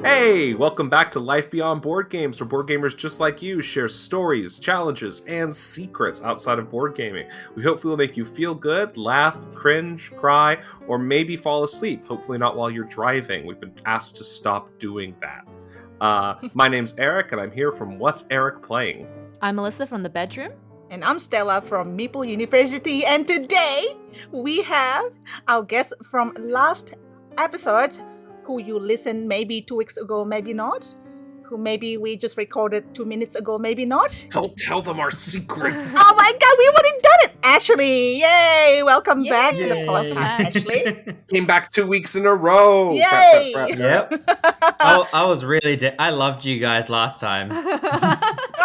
Hey, welcome back to Life Beyond Board Games, where board gamers just like you share stories, challenges, and secrets outside of board gaming. We hopefully will make you feel good, laugh, cringe, cry, or maybe fall asleep. Hopefully not while you're driving. We've been asked to stop doing that. My name's Eric, and I'm here from What's Eric Playing? I'm Melissa from The Bedroom. And I'm Stella from Meeple University, and today we have our guest from last episode, who you listened maybe 2 weeks ago, maybe not, who maybe we just recorded 2 minutes ago, maybe not. Don't tell them our secrets! Oh my god, we already done it! Ashley, yay! Welcome back to the Yay. podcast, Ashley. Came back 2 weeks in a row! Yay! Yep. I was really... I loved you guys last time.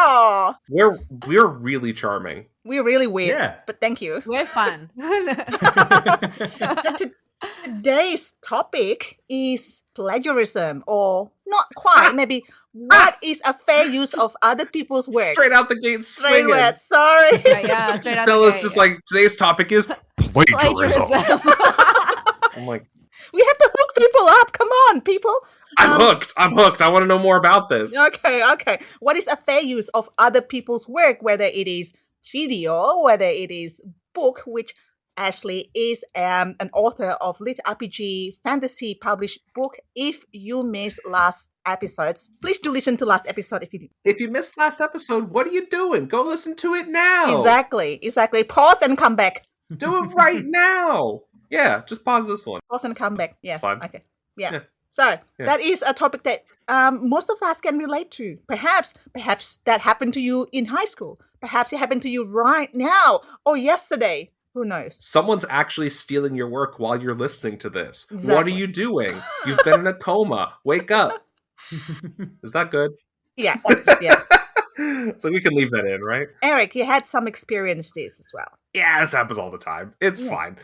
Oh, We're really charming. we're really weird, Yeah. but thank you. We're fun. So today's topic is plagiarism, or not quite, maybe what is a fair use of other people's work? Straight out the gate Straight swinging. red, sorry. Yeah, straight out Stella's the gate. just like, today's topic is plagiarism. I'm like, We have to hook people up. Come on, people. I'm hooked. I want to know more about this. Okay. What is a fair use of other people's work, whether it is video, whether it is book, which Ashley is an author of Lit RPG fantasy published book. If you missed last episodes, please do listen to last episode if you did. If you missed last episode, what are you doing? Go listen to it now. Exactly. Pause and come back. Do it right now. Yeah, just pause this one. Pause and come back. Yes. It's fine. Okay. Yeah. Yeah. So Yeah. that is a topic that most of us can relate to. Perhaps that happened to you in high school. Perhaps it happened to you right now or yesterday. Who knows? Someone's actually stealing your work while you're listening to this. What are Exactly. you doing? You've been in a coma. Wake up. Is that good? Yeah. That's good, yeah. So we can leave that in, right? Eric, you had some experience this as well. Yeah, this happens all the time. It's Yeah. fine.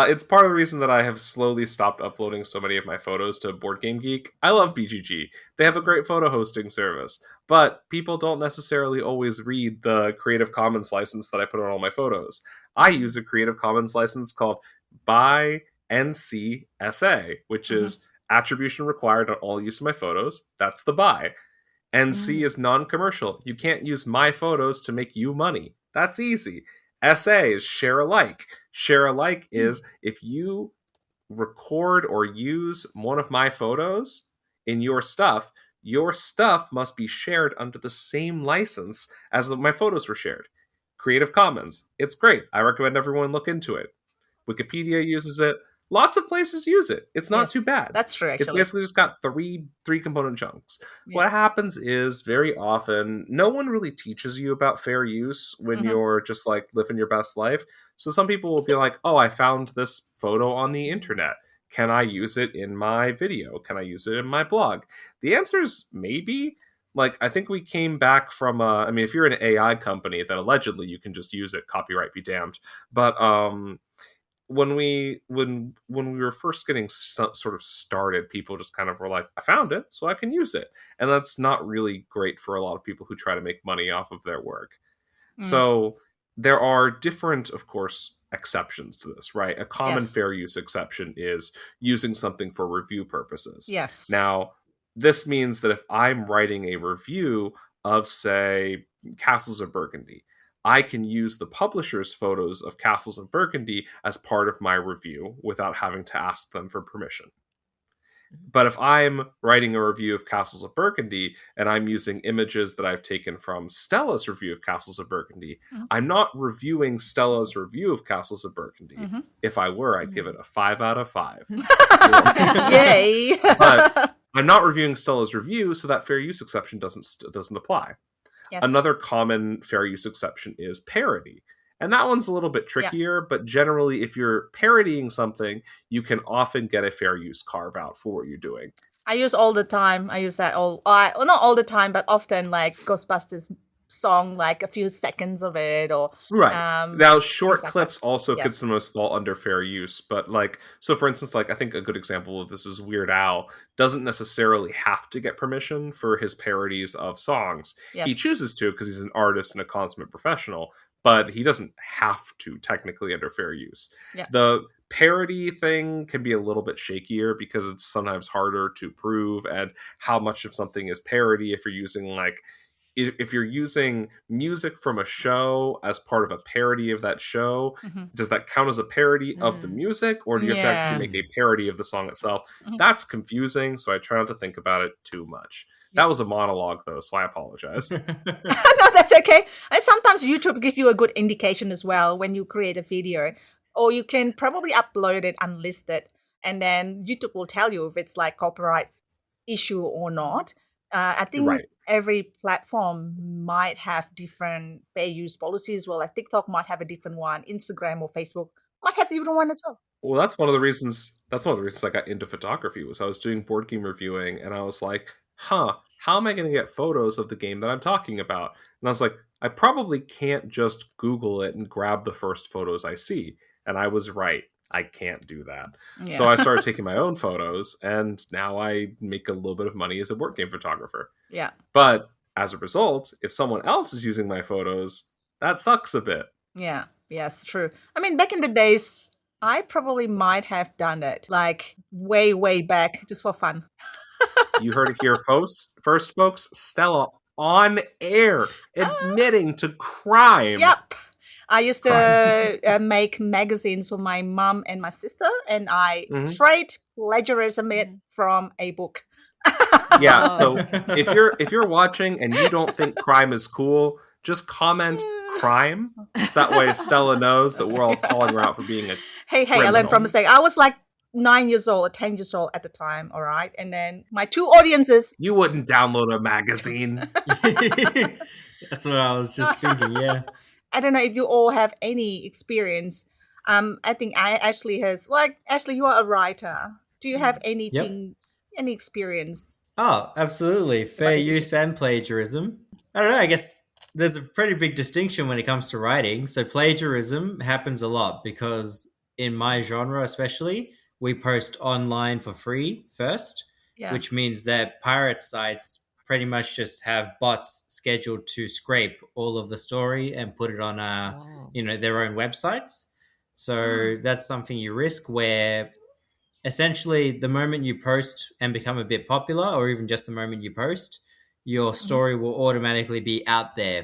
It's part of the reason that I have slowly stopped uploading so many of my photos to Board Game Geek. I love BGG. They have a great photo hosting service, but people don't necessarily always read the Creative Commons license that I put on all my photos. I use a Creative Commons license called BY NC-SA, which is attribution required on all use of my photos. That's the BY. NC is non-commercial. You can't use my photos to make you money. That's easy. SA is share alike. Share alike is if you record or use one of my photos in your stuff must be shared under the same license as my photos were shared. Creative Commons. It's great. I recommend everyone look into it. Wikipedia uses it. Lots of places use it. It's not Yes, too bad. That's true, It's actually. basically just got three component chunks. Yeah. What happens is very often no one really teaches you about fair use when Mhm. you're just like living your best life. So some people will be like, "Oh, I found this photo on the internet. Can I use it in my video? Can I use it in my blog?" The answer is maybe. Like, I think we came back from if you're an AI company, then allegedly you can just use it, copyright be damned. But when we were first getting sort of started, people just kind of were like, I found it, so I can use it. And that's not really great for a lot of people who try to make money off of their work. So there are different, of course, exceptions to this, right? A common Yes. fair use exception is using something for review purposes. Yes. Now, this means that if I'm writing a review of, say, Castles of Burgundy, I can use the publisher's photos of Castles of Burgundy as part of my review without having to ask them for permission. But if I'm writing a review of Castles of Burgundy and I'm using images that I've taken from Stella's review of Castles of Burgundy, Mhm. I'm not reviewing Stella's review of Castles of Burgundy. Mhm. If I were, I'd give it a 5 out of 5. Yay. But I'm not reviewing Stella's review, so that fair use exception doesn't apply. Yes. Another common fair use exception is parody. And that one's a little bit trickier, but generally, if you're parodying something, you can often get a fair use carve out for what you're doing. I use all the time. I use that not all the time, but often, like Ghostbusters song, like a few seconds of it, or Right. Now, short exactly. clips also Yes. could sometimes fall under fair use, but so for instance, I think a good example of this is Weird Al doesn't necessarily have to get permission for his parodies of songs. Yes. He chooses to because he's an artist and a consummate professional, but he doesn't have to technically under fair use. Yeah. The parody thing can be a little bit shakier because it's sometimes harder to prove and how much of something is parody if you're using like if you're using music from a show as part of a parody of that show, does that count as a parody of the music, or do you have to actually make a parody of the song itself? That's confusing, so I try not to think about it too much. That was a monologue, though, so I apologize. No, that's okay. And sometimes YouTube gives you a good indication as well when you create a video, or you can probably upload it unlisted, and then YouTube will tell you if it's like copyright issue or not. I think every platform might have different fair use policies. Well, like TikTok might have a different one. Instagram or Facebook might have a different one as well. Well, that's one of the reasons I got into photography was I was doing board game reviewing and I was like, how am I going to get photos of the game that I'm talking about? And I was like, I probably can't just Google it and grab the first photos I see. And I was right. I can't do that. Yeah. So I started taking my own photos, and now I make a little bit of money as a board game photographer. Yeah. But as a result, if someone else is using my photos, that sucks a bit. Yeah. Yes, true. I mean, back in the days, I probably might have done it, like way, way back, just for fun. You heard it here first, folks. Stella on air admitting to crime. Yep. I used to make magazines for my mom and my sister, and I straight plagiarism it from a book. Yeah, so if you're watching and you don't think crime is cool, just comment crime. So that way Stella knows that we're all calling her out for being a criminal. I learned from a mistake. I was like 9 years old or 10 years old at the time, all right? And then my two audiences... You wouldn't download a magazine. That's what I was just thinking, yeah. I don't know if you all have any experience. I think Ashley has, like, Ashley, you are a writer. Do you have anything, any experience? Oh, absolutely. Fair use and plagiarism. I don't know, I guess there's a pretty big distinction when it comes to writing. So plagiarism happens a lot because in my genre especially, we post online for free first, which means that pirate sites pretty much just have bots scheduled to scrape all of the story and put it on their own websites. So that's something you risk, where essentially the moment you post and become a bit popular, or even just the moment you post, your story will automatically be out there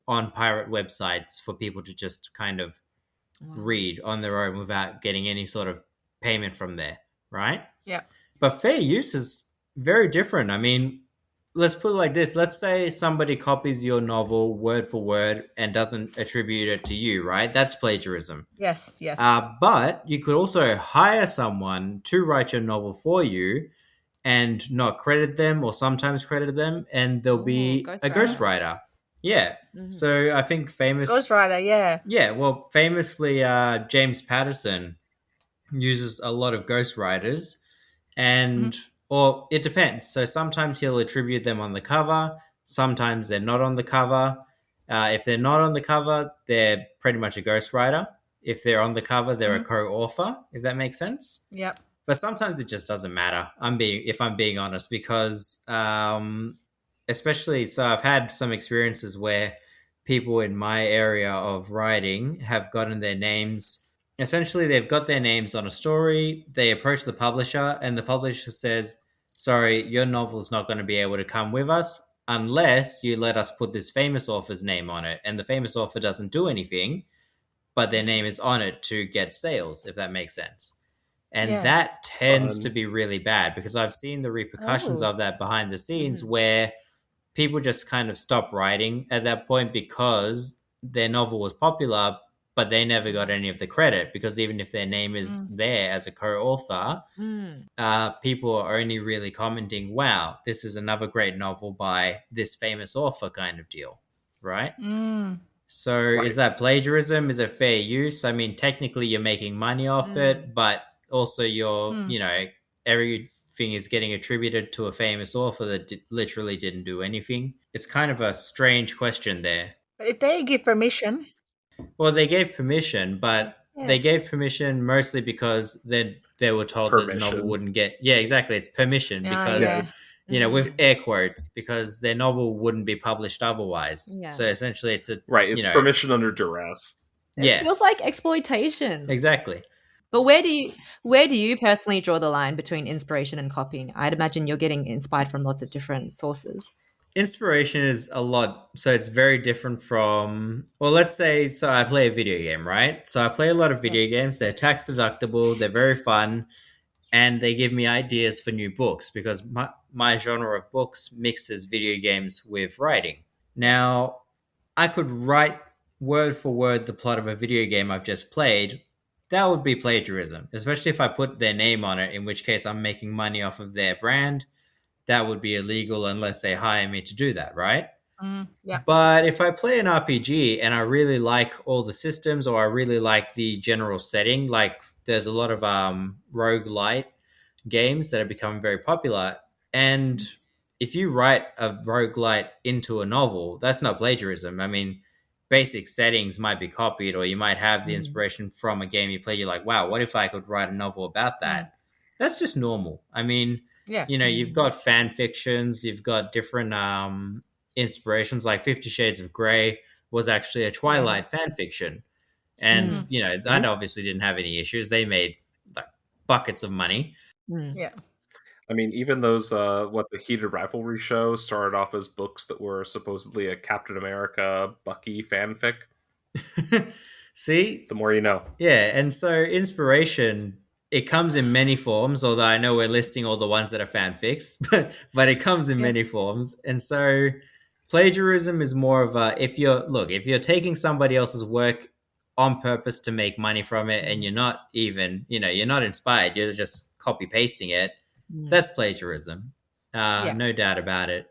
on pirate websites for people to just kind of read on their own without getting any sort of payment from there, right? Yeah. But fair use is very different. I mean, let's put it like this. Let's say somebody copies your novel word for word and doesn't attribute it to you, right? That's plagiarism. Yes. But you could also hire someone to write your novel for you and not credit them, or sometimes credit them, and there'll be a ghostwriter. Yeah. Mm-hmm. So I think ghostwriter, yeah. Yeah, well, famously, James Patterson uses a lot of ghostwriters, and or it depends. So sometimes he'll attribute them on the cover. Sometimes they're not on the cover. If they're not on the cover, they're pretty much a ghostwriter. If they're on the cover, they're a co-author, if that makes sense. Yep. But sometimes it just doesn't matter. If I'm being honest, because especially, so I've had some experiences where people in my area of writing have gotten their names. Essentially, they've got their names on a story. They approach the publisher, and the publisher says, "Sorry, your novel's not going to be able to come with us unless you let us put this famous author's name on it." And the famous author doesn't do anything, but their name is on it to get sales, if that makes sense. And that tends to be really bad, because I've seen the repercussions of that behind the scenes, where people just kind of stop writing at that point because their novel was popular, but they never got any of the credit, because even if their name is there as a co-author, people are only really commenting, wow, this is another great novel by this famous author kind of deal, right? So is that plagiarism? Is it fair use? I mean, technically you're making money off it, but also you're, everything is getting attributed to a famous author that literally didn't do anything. It's kind of a strange question there. If they give permission... Well, they gave permission, but they gave permission mostly because they were told that the novel wouldn't get... Yeah, exactly. It's permission because, with air quotes, because their novel wouldn't be published otherwise. Yeah. So essentially it's a... Right, it's permission under duress. Yeah. It feels like exploitation. Exactly. But where do you personally draw the line between inspiration and copying? I'd imagine you're getting inspired from lots of different sources. Inspiration is a lot, so it's very different from, well, let's say, so I play a video game, right? So I play a lot of video games. They're tax deductible, they're very fun, and they give me ideas for new books because my genre of books mixes video games with writing. Now, I could write word for word the plot of a video game I've just played. That would be plagiarism, especially if I put their name on it, in which case I'm making money off of their brand. That would be illegal unless they hire me to do that, right? Yeah. But if I play an RPG and I really like all the systems or I really like the general setting, like there's a lot of roguelite games that are becoming very popular. And if you write a roguelite into a novel, that's not plagiarism. I mean, basic settings might be copied, or you might have the inspiration from a game you play. You're like, wow, what if I could write a novel about that? That's just normal. I mean, Yeah. you've got fan fictions, you've got different inspirations, like 50 Shades of Grey was actually a Twilight fan fiction. And, that obviously didn't have any issues. They made like buckets of money. Yeah. I mean, even those what the Heated Rivalry show started off as books that were supposedly a Captain America Bucky fanfic. See? The more you know. Yeah, and so inspiration, it comes in many forms, although I know we're listing all the ones that are fanfics, but it comes in many forms. And so plagiarism is more of a, if you're taking somebody else's work on purpose to make money from it and you're not even, you're not inspired, you're just copy pasting it, that's plagiarism. No doubt about it.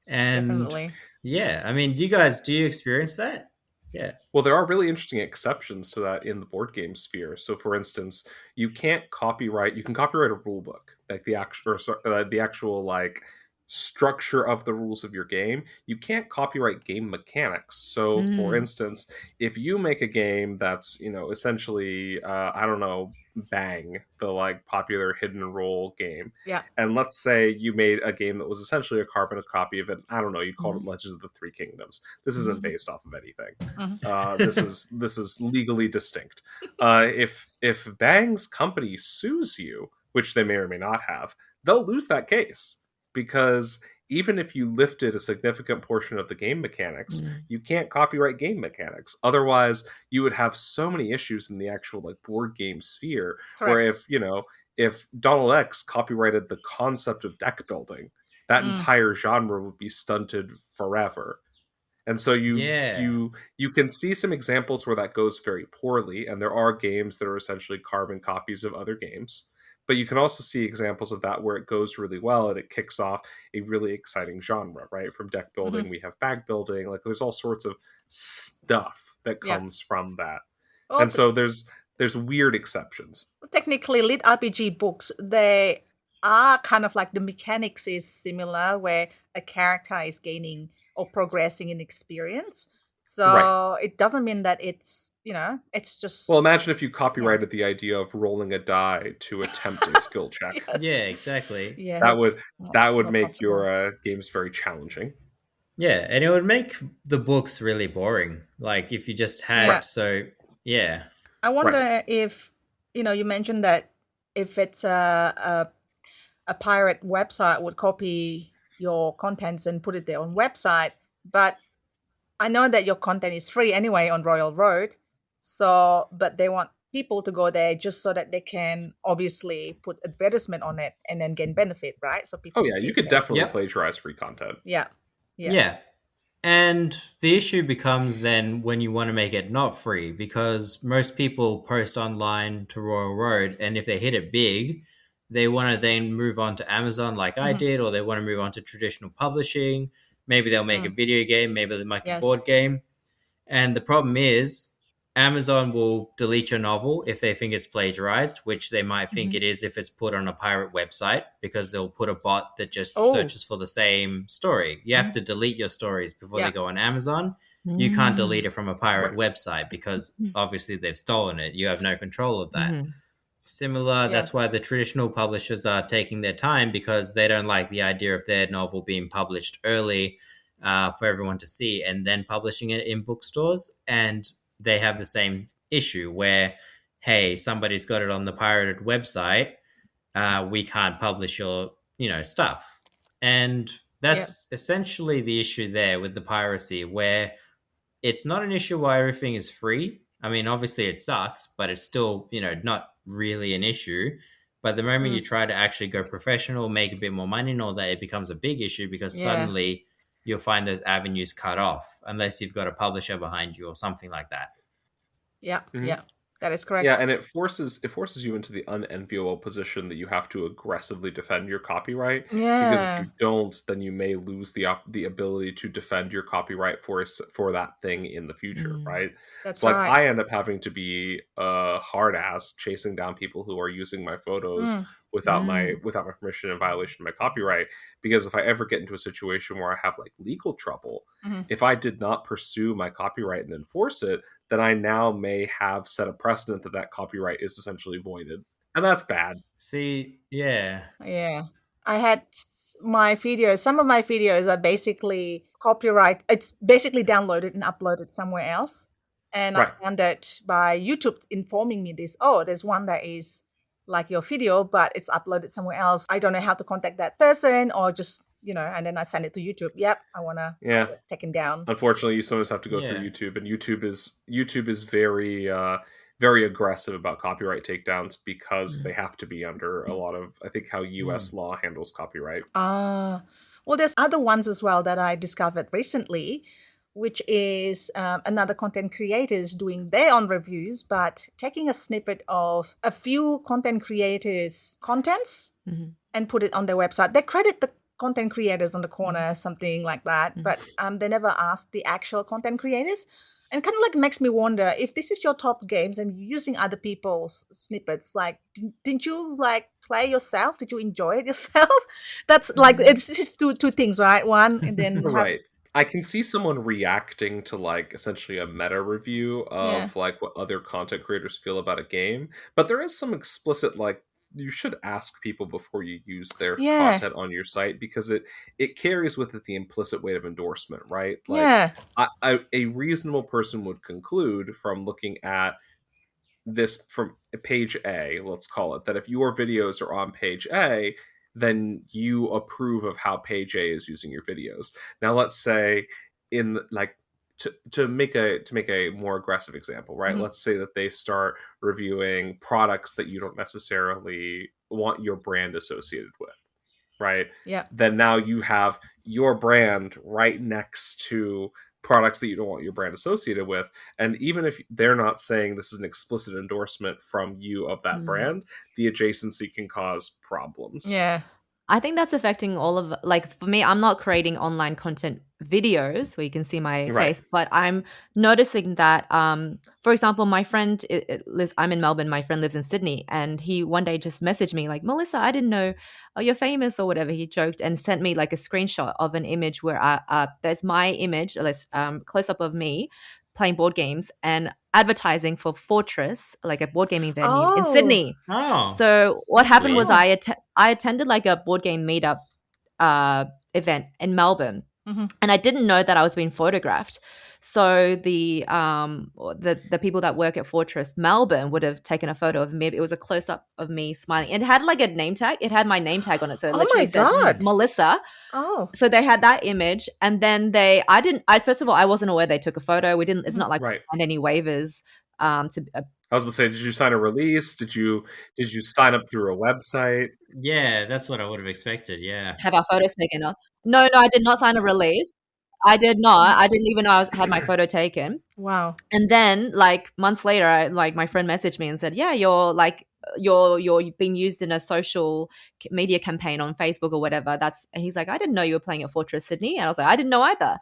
And Definitely. yeah, I mean, do you experience that? Yeah. Well, there are really interesting exceptions to that in the board game sphere. So, for instance, you can copyright a rule book, like the actual like structure of the rules of your game. You can't copyright game mechanics. So, for instance, if you make a game that's essentially I don't know, Bang, the like popular hidden role game. Yeah. And let's say you made a game that was essentially a carbon copy of it. I don't know, you called it Legends of the Three Kingdoms. This isn't based off of anything. This is legally distinct. If Bang's company sues you, which they may or may not have, they'll lose that case, because even if you lifted a significant portion of the game mechanics, you can't copyright game mechanics. Otherwise, you would have so many issues in the actual like board game sphere. Correct. Where if Donald X copyrighted the concept of deck building, that entire genre would be stunted forever. And so you can see some examples where that goes very poorly, and there are games that are essentially carbon copies of other games. But you can also see examples of that where it goes really well and it kicks off a really exciting genre, right? From deck building, we have bag building. Like there's all sorts of stuff that comes from that. Well, and so there's weird exceptions. technically, lit RPG books, they are kind of like the mechanics is similar, where a character is gaining or progressing in experience. So it doesn't mean that it's it's just. Well, imagine if you copyrighted the idea of rolling a die to attempt a skill check. Yeah, exactly. Yeah, that would make possible. your games very challenging. Yeah, and it would make the books really boring. Like if you just had I wonder if you mentioned that if it's a pirate website would copy your contents and put it there on website, but I know that your content is free anyway on Royal Road, but they want people to go there just so that they can obviously put advertisement on it and then gain benefit, right? So people. Oh yeah, you could definitely plagiarize free content. Yeah. And the issue becomes then when you want to make it not free, because most people post online to Royal Road, and if they hit it big, they want to then move on to Amazon like I did, or they want to move on to traditional publishing. Maybe they'll make a video game, maybe they'll make a board game. And the problem is Amazon will delete your novel if they think it's plagiarized, which they might think it is if it's put on a pirate website, because they'll put a bot that just searches for the same story. You have to delete your stories before they go on Amazon. You can't delete it from a pirate website because obviously they've stolen it. You have no control of that. Similar, that's why the traditional publishers are taking their time, because they don't like the idea of their novel being published early for everyone to see and then publishing it in bookstores. And they have the same issue where hey, somebody's got it on the pirated website, we can't publish your, stuff. And that's essentially the issue there with the piracy, where it's not an issue why everything is free. I mean, obviously it sucks, but it's still, not really an issue. But the moment you try to actually go professional, make a bit more money and all that, it becomes a big issue because suddenly you'll find those avenues cut off unless you've got a publisher behind you or something like that. Yeah, Mhm. yeah, that is correct. Yeah, and it forces you into the unenviable position that you have to aggressively defend your copyright. Because if Yeah, you don't, then you may lose the ability to defend your copyright for that thing in the future, Mm. right? that's So like right. I end up having to be a hard ass chasing down people who are using my photos Mm. without my permission in violation of my copyright, because if I ever get into a situation where I have like legal trouble, Mhm. if I did not pursue my copyright and enforce it, then I now may have set a precedent that copyright is essentially voided. And that's bad. See, yeah. Yeah. I had my videos, some of my videos are basically copyright. It's basically downloaded and uploaded somewhere else. And Right. I found out by YouTube informing me this, oh, there's one that is like your video, but it's uploaded somewhere else. I don't know how to contact that person or just, and then I send it to YouTube. Yep, I want to Yeah. taken down. Unfortunately, you sometimes have to go through Yeah. YouTube, and YouTube is very very aggressive about copyright takedowns because they have to be under a lot of, I think, how US law handles copyright. Well, there's other ones as well that I discovered recently, which is another content creators doing their own reviews, but taking a snippet of a few content creators' contents Mhm. and put it on their website. They credit the content creators on the corner, something like that, but they never ask the actual content creators. And kind of like makes me wonder if this is your top games and you're using other people's snippets. Like, didn't you like play yourself? Did you enjoy it yourself? That's like it's just two things, right? One, and then Right. I can see someone reacting to like essentially a meta review of like what other content creators feel about a game, but there is some explicit like you should ask people before you use their Yeah. content on your site, because it carries with it the implicit weight of endorsement, right? Like Yeah. a reasonable person would conclude from looking at this from page A, let's call it, that if your videos are on page A, then you approve of how page A is using your videos. Now let's say in like to make a more aggressive example, right? Mhm. Let's say that they start reviewing products that you don't necessarily want your brand associated with, right? Yeah. Then now you have your brand right next to products that you don't want your brand associated with. And even if they're not saying this is an explicit endorsement from you of that brand, the adjacency can cause problems. Yeah. I think that's affecting all of, like, for me, I'm not creating online content videos where you can see my Right. face, but I'm noticing that, for example, my friend lives, I'm in Melbourne, my friend lives in Sydney, and he one day just messaged me like, Melissa, I didn't know you're famous or whatever. He joked and sent me like a screenshot of an image where there's my image, close up of me playing board games and advertising for Fortress, like a board gaming venue in Oh. Sydney. Oh. So what that's happened weird. was I attended like a board game meetup event in Melbourne, and I didn't know that I was being photographed. So the people that work at Fortress Melbourne would have taken a photo of me. It was a close up of me smiling. It had like a name tag. It had my name tag on it, so it Oh literally my said God. Melissa. Oh. So they had that image, and then first of all, I wasn't aware they took a photo. We didn't. It's not like Right. we signed any waivers to. I was going to say, did you sign a release? Did you sign up through a website? Yeah, that's what I would have expected. Yeah. Have our photos taken off. No, I did not sign a release. I did not. I didn't even know I had my photo taken. Wow. And then, like months later, my friend messaged me and said, "Yeah, you're being used in a social media campaign on Facebook or whatever." And he's like, "I didn't know you were playing at Fortress Sydney," and I was like, "I didn't know either."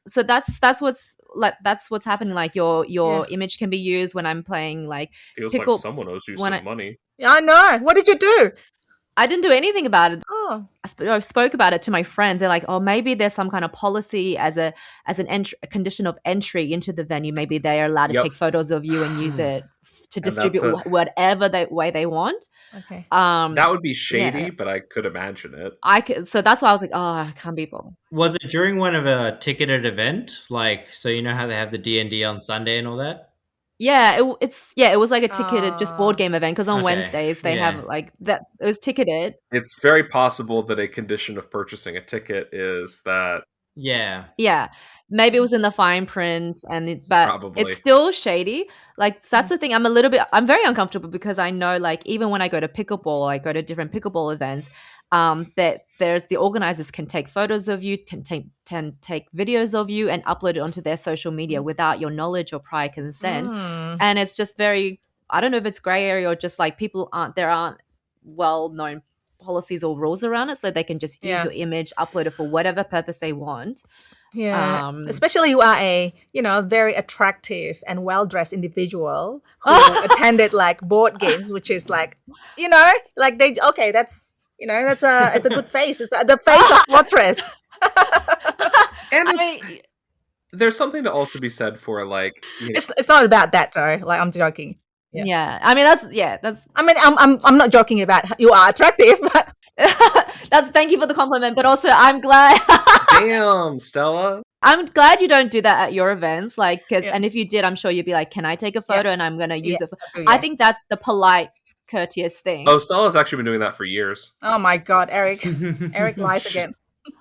So that's what's happening. Like your image can be used when I'm playing like Feels Pickle- like someone owes you when some money. Yeah, I know. What did you do? I didn't do anything about it. Oh. I spoke about it to my friends. They're like, "Oh, maybe there's some kind of policy as a condition of entry into the venue. Maybe they are allowed to Yep. take photos of you and use it to that's distribute whatever way they want." Okay. That would be shady, yeah. but I could imagine it. So that's why I was like, "Oh, I can't be bothered." Was it during one of a ticketed event? Like, so you know how they have the D&D on Sunday and all that? It was like a ticketed just board game event because on Okay, Wednesdays they yeah. have like that. It was ticketed. It's very possible that a condition of purchasing a ticket is that Yeah. Yeah, maybe it was in the fine print, but Probably. it's still shady. Like that's the thing. I'm very uncomfortable because I know, like, even when I go to pickleball, I go to different pickleball events. That there's the organizers can take photos of you, can take videos of you, and upload it onto their social media without your knowledge or prior consent. And it's just very. I don't know if it's gray area or just like there aren't well known policies or rules around it, so they can just use Yeah. your image, upload it for whatever purpose they want. Yeah, especially you are a very attractive and well dressed individual who attended like board games, which is like like that's that's it's a good face. It's the face of Fortress. and I it's, mean, there's something to also be said for like It's not about that though. Like I'm joking. Yeah. yeah. I mean, that's I mean, I'm not joking about you are attractive, but thank you for the compliment, but also I'm glad damn, Stella. I'm glad you don't do that at your events, like, Yeah. and if you did, I'm sure you'd be like, "Can I take a photo?" And I'm gonna use it. Yeah. I think that's the polite, courteous thing. Oh, Stella's actually been doing that for years. Oh my God, Eric! Eric lies again.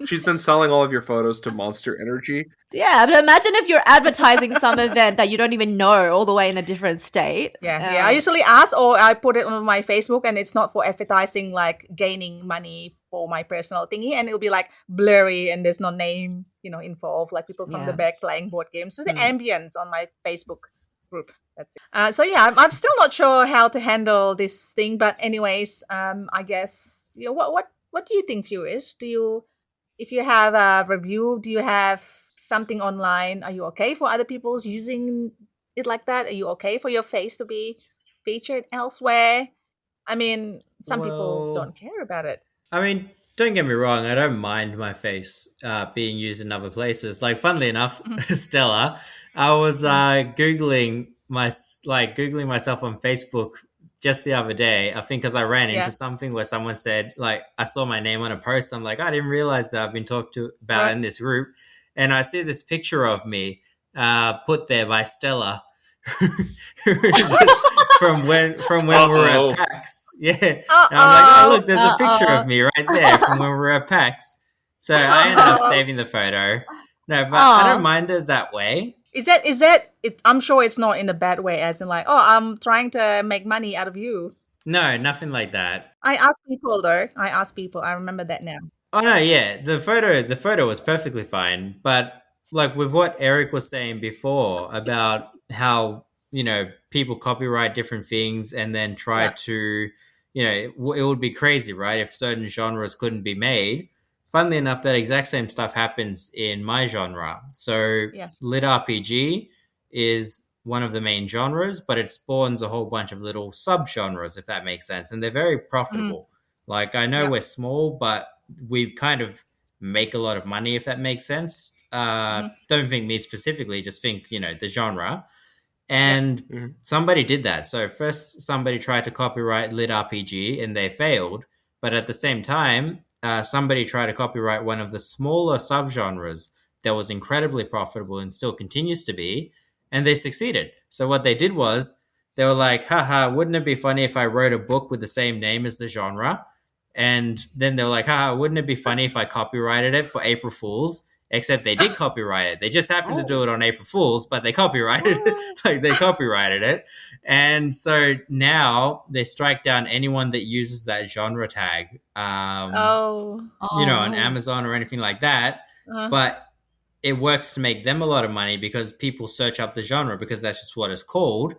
She's been selling all of your photos to Monster Energy. Yeah, but imagine if you're advertising some event that you don't even know all the way in a different state. Yeah. I usually ask or I put it on my Facebook, and it's not for advertising, like gaining money for my personal thingy, and it'll be like blurry and there's no name, involved, like people from the Yeah. back playing board games. Just the ambience on my Facebook group. That's it. So yeah, I'm still not sure how to handle this thing, but anyways, I guess what do you think, viewers? If you have a review, do you have something online? Are you okay for other people's using it like that? Are you okay for your face to be featured elsewhere? I mean, some people Well- don't care about it. I mean, don't get me wrong. I don't mind my face being used in other places. Like, funnily enough, Stella, I was googling myself on Facebook just the other day. I think because I ran Yeah. into something where someone said, like, I saw my name on a post. I'm like, I didn't realize that I've been talked about Right. in this group, and I see this picture of me put there by Stella. Just from when we were Uh-oh. at PAX. Yeah. And I'm like, oh, look, there's a picture Uh-oh. of me right there from when we were at PAX. So I ended up saving the photo. No, but I Aw. don't mind it that way. Is that it? I'm sure it's not in a bad way, as in like, oh, I'm trying to make money out of you. No, nothing like that. I ask people though. I remember that now. Oh no, yeah. The photo was perfectly fine. But like with what Eric was saying before about how, people copyright different things and then try Yeah. to, it would be crazy, right? If certain genres couldn't be made. Funnily enough, that exact same stuff happens in my genre. So Yes. lit RPG is one of the main genres, but it spawns a whole bunch of little subgenres, if that makes sense. And they're very profitable. Like, I know Yeah. we're small, but we kind of make a lot of money, if that makes sense. Don't think me specifically, just think, the genre. And Mhm. somebody did that. So first somebody tried to copyright lit RPG and they failed. But at the same time, somebody tried to copyright one of the smaller subgenres that was incredibly profitable and still continues to be, and they succeeded. So what they did was they were like, haha, wouldn't it be funny if I wrote a book with the same name as the genre? And then they were like, haha, wouldn't it be funny if I copyrighted it for April Fools? Except they did copyright it. They just happened to do it on April Fools, but they copyrighted it. Like, they copyrighted it. And so now they strike down anyone that uses that genre tag, Oh. on Amazon or anything like that. Uh-huh. But it works to make them a lot of money because people search up the genre because that's just what it's called.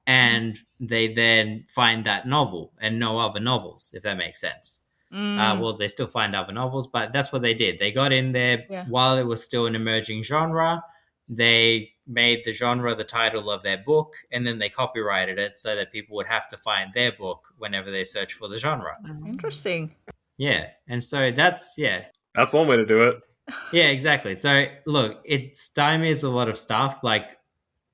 And they then find that novel and no other novels, if that makes sense. Well, they still find other novels, but that's what they did. They got in there while it was still an emerging genre. They made the genre the title of their book, and then they copyrighted it so that people would have to find their book whenever they search for the genre. Interesting. Yeah, and so that's That's one way to do it. Yeah, exactly. So look, it stymies a lot of stuff. Like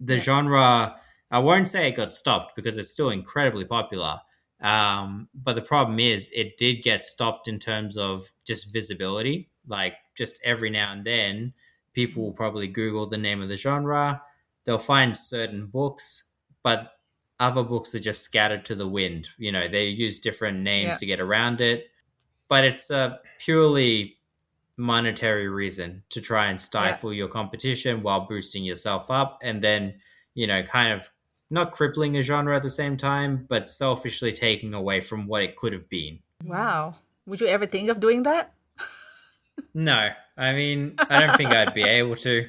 the genre, I won't say it got stopped because it's still incredibly popular. But the problem is it did get stopped in terms of just visibility. Like just every now and then, people will probably Google the name of the genre. They'll find certain books but other books are just scattered to the wind. You know, they use different names Yeah. to get around it, but it's a purely monetary reason to try and stifle your competition while boosting yourself up, and then, you know, kind of not crippling a genre at the same time, but selfishly taking away from what it could have been. Wow. Would you ever think of doing that? No, I mean, I don't think I'd be able to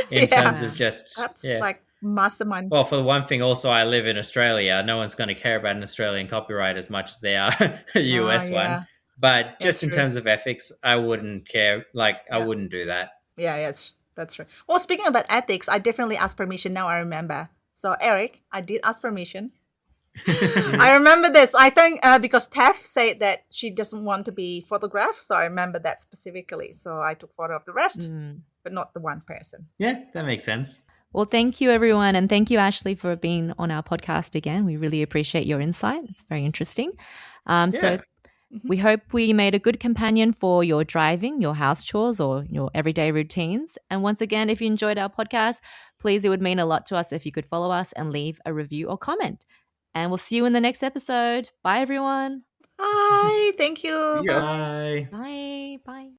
in Yeah. terms of just, That's yeah. like mastermind. Well, for the one thing, also, I live in Australia. No one's going to care about an Australian copyright as much as they are a US yeah. one. But just in true. terms of ethics, I wouldn't care. Like, I Yeah. wouldn't do that. Yeah, yes, that's true. Well, speaking about ethics, I definitely asked permission. Now I remember. So, Eric, I did ask permission. I remember this. I think because Tef said that she doesn't want to be photographed. So I remember that specifically. So I took photo of the rest, but not the one person. Yeah, that makes sense. Well, thank you, everyone. And thank you, Ashley, for being on our podcast again. We really appreciate your insight. It's very interesting. So we hope we made a good companion for your driving, your house chores, or your everyday routines. And once again, if you enjoyed our podcast, please, it would mean a lot to us if you could follow us and leave a review or comment. And we'll see you in the next episode. Bye, everyone. Bye. Thank you. Yeah. Bye. Bye. Bye.